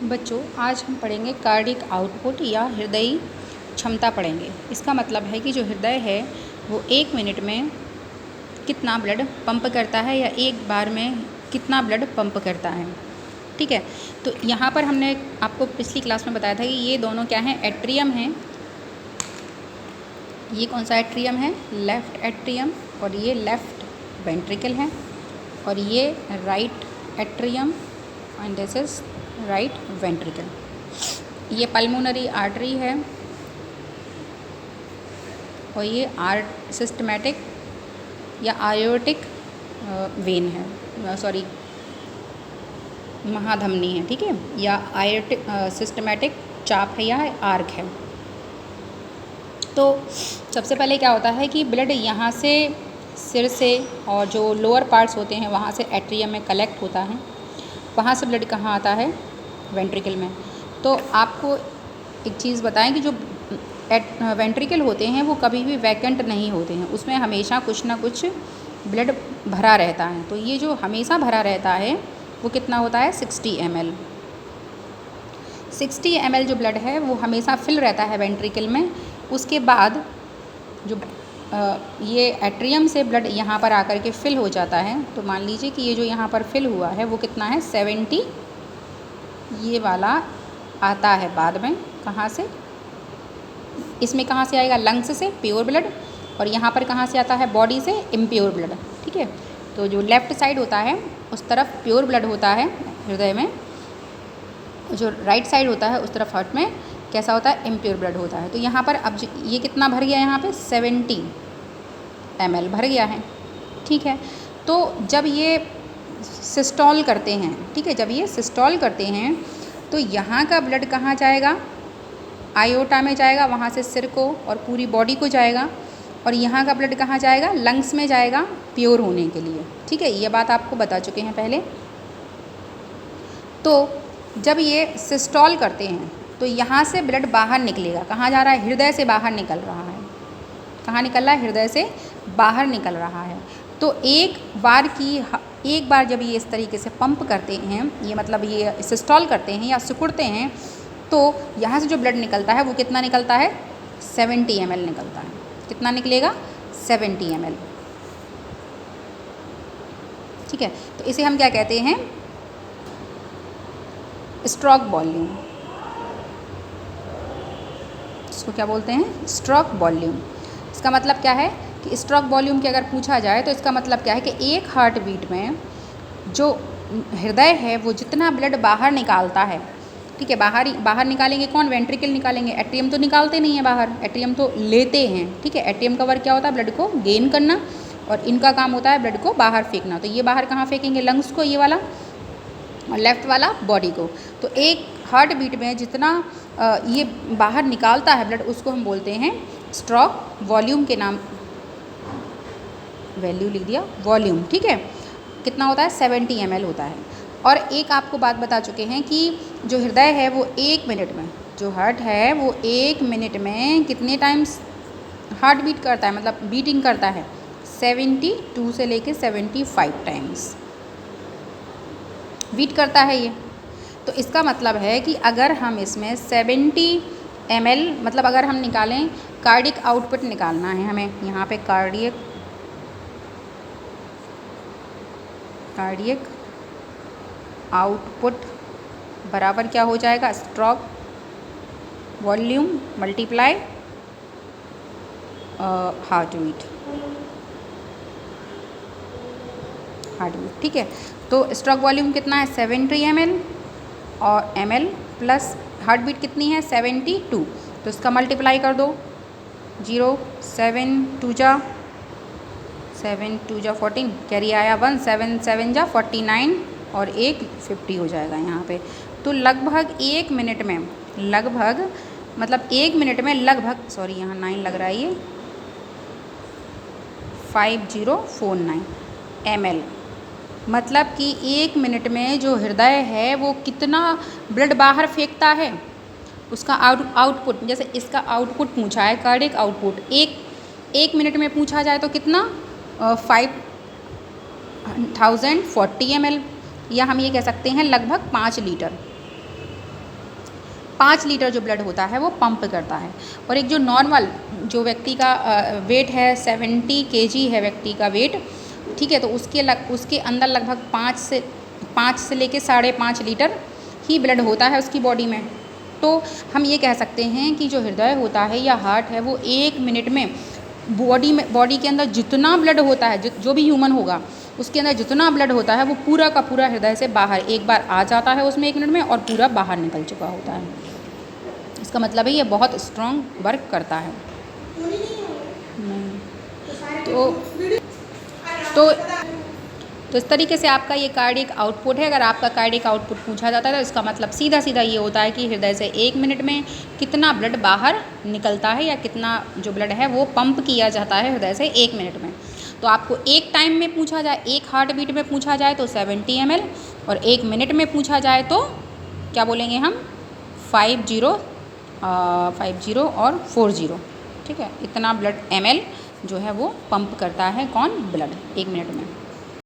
बच्चों, आज हम पढ़ेंगे कार्डिक आउटपुट या हृदयी क्षमता पढ़ेंगे। इसका मतलब है कि जो हृदय है वो 1 मिनट में कितना ब्लड पंप करता है या एक बार में कितना ब्लड पंप करता है। ठीक है, तो यहाँ पर हमने आपको पिछली क्लास में बताया था कि ये दोनों क्या हैं, एट्रियम हैं। ये कौन सा एट्रियम है? Left atrium. और ये लेफ़्ट वेंट्रिकल है। और ये right atrium and this is right ventricle. ये पल्मोनरी आर्टरी है और ये सिस्टमैटिक या आयोटिक वेन है, सॉरी महाधमनी है। ठीक है, या आयोटिक सिस्टमैटिक चाप है या आर्क है। तो सबसे पहले क्या होता है कि ब्लड यहाँ से सिर से और जो लोअर पार्ट्स होते हैं वहाँ से एट्रियम में कलेक्ट होता है। वहाँ से ब्लड कहाँ आता है? वेंट्रिकल में। तो आपको एक चीज़ बताएं कि जो वेंट्रिकल होते हैं वो कभी भी वैकेंट नहीं होते हैं, उसमें हमेशा कुछ ना कुछ ब्लड भरा रहता है। तो ये जो हमेशा भरा रहता है वो कितना होता है? 60 ml। 60 ml जो ब्लड है वो हमेशा फिल रहता है वेंट्रिकल में। उसके बाद जो ये एट्रियम से ब्लड यहाँ पर आकर के फिल हो जाता है। तो मान लीजिए कि ये जो यहाँ पर फिल हुआ है वो कितना है? 70। ये वाला आता है बाद में कहाँ से? इसमें कहाँ से आएगा? लंग्स से प्योर ब्लड। और यहाँ पर कहाँ से आता है? बॉडी से इम्प्योर ब्लड। ठीक है, तो जो लेफ़्ट साइड होता है उस तरफ प्योर ब्लड होता है हृदय में, जो राइट साइड होता है उस तरफ हार्ट में कैसा होता है? इम्प्योर ब्लड होता है। तो यहाँ पर अब ये कितना भर गया? यहाँ पे 70 ml भर गया है। ठीक है, तो जब ये सिस्टॉल करते हैं, ठीक है, जब ये सिस्टॉल करते हैं तो यहाँ का ब्लड कहाँ जाएगा? आयोटा में जाएगा, वहाँ से सिर को और पूरी बॉडी को जाएगा। और यहाँ का ब्लड कहाँ जाएगा? लंग्स में जाएगा प्योर होने के लिए। ठीक है, ये बात आपको बता चुके हैं पहले। तो जब ये सिस्टॉल करते हैं तो यहाँ से ब्लड बाहर निकलेगा। कहाँ जा रहा है? हृदय से बाहर निकल रहा है। कहाँ निकल रहा है? हृदय से बाहर निकल रहा है। तो एक बार जब ये इस तरीके से पंप करते हैं, ये मतलब ये सिस्टॉल करते हैं या सिकुड़ते हैं, तो यहाँ से जो ब्लड निकलता है वो कितना निकलता है? 70 ml निकलता है। कितना निकलेगा? 70 ml। ठीक है, तो इसे हम क्या कहते हैं? Stroke volume. इसको क्या बोलते हैं? Stroke volume. इसका मतलब क्या है कि स्ट्रोक वॉल्यूम की अगर पूछा जाए तो इसका मतलब क्या है कि एक हार्ट बीट में जो हृदय है वो जितना ब्लड बाहर निकालता है, ठीक है, बाहर निकालेंगे कौन? वेंट्रिकल निकालेंगे। एट्रियम तो निकालते नहीं है बाहर, एट्रियम तो लेते हैं। ठीक है, एट्रियम का वर्क क्या होता है? ब्लड को गेन करना, और इनका काम होता है ब्लड को बाहर फेंकना। तो ये बाहर कहाँ फेंकेंगे? लंग्स को, ये वाला, और लेफ़्ट वाला बॉडी को। तो एक हार्ट बीट में जितना ये बाहर निकालता है ब्लड उसको हम बोलते हैं स्ट्रोक वॉल्यूम के नाम, वैल्यू लिख दिया, वॉल्यूम। ठीक है, कितना होता है? 70 ml होता है। और एक आपको बात बता चुके हैं कि जो हृदय है वो 1 मिनट में, जो हार्ट है वो 1 मिनट में कितने टाइम्स हार्ट बीट करता है, मतलब बीटिंग करता है? 72 से लेके 75 टाइम्स बीट करता है ये। तो इसका मतलब है कि अगर हम इसमें 70 ml, मतलब अगर हम निकालें, कार्डिक आउटपुट निकालना है हमें, यहाँ पे कार्डियक आउटपुट बराबर क्या हो जाएगा? Stroke volume multiply heartbeat. ठीक है, तो स्ट्रोक वॉल्यूम कितना है? 70 ml, और ml प्लस हार्ट बीट कितनी है? 72। तो इसका मल्टीप्लाई कर दो, 0 7 2 जा 14, कैरी आया 1, 7 7 जा 49, और 1 50 हो जाएगा यहाँ पे। तो लगभग 1 मिनट में, मतलब 1 मिनट में लगभग, सॉरी यहाँ 9 लग रहा है, ये 5049 ml, मतलब कि 1 मिनट में जो हृदय है वो कितना ब्लड बाहर फेंकता है, उसका आउटपुट। जैसे इसका आउटपुट पूछा है, कार्डिक आउटपुट, एक मिनट में पूछा जाए तो कितना? 5040 ml, या हम ये कह सकते हैं लगभग 5 लीटर। 5 लीटर जो ब्लड होता है वो पंप करता है। और एक जो नॉर्मल जो व्यक्ति का वेट है 70 kg है व्यक्ति का वेट, ठीक है, तो उसके अंदर लगभग 5 से लेके 5.5 लीटर ही ब्लड होता है उसकी बॉडी में। तो हम ये कह सकते हैं कि जो हृदय होता है या हार्ट है वो 1 मिनट में बॉडी के अंदर जितना ब्लड होता है, जो भी ह्यूमन होगा उसके अंदर जितना ब्लड होता है वो पूरा का पूरा हृदय से बाहर एक बार आ जाता है उसमें 1 मिनट में, और पूरा बाहर निकल चुका होता है। इसका मतलब है ये बहुत स्ट्रॉन्ग वर्क करता है। तो इस तरीके से आपका ये कार्डियक आउटपुट है। अगर आपका कार्डियक आउटपुट पूछा जाता है तो इसका मतलब सीधा सीधा ये होता है कि हृदय से 1 मिनट में कितना ब्लड बाहर निकलता है या कितना जो ब्लड है वो पंप किया जाता है हृदय से 1 मिनट में। तो आपको एक टाइम में पूछा जाए, एक हार्ट बीट में पूछा जाए तो 70 ml, और 1 मिनट में पूछा जाए तो क्या बोलेंगे हम 50 और 40, ठीक है। इतना ब्लड ml जो है वो पंप करता है कौन, ब्लड 1 मिनट में।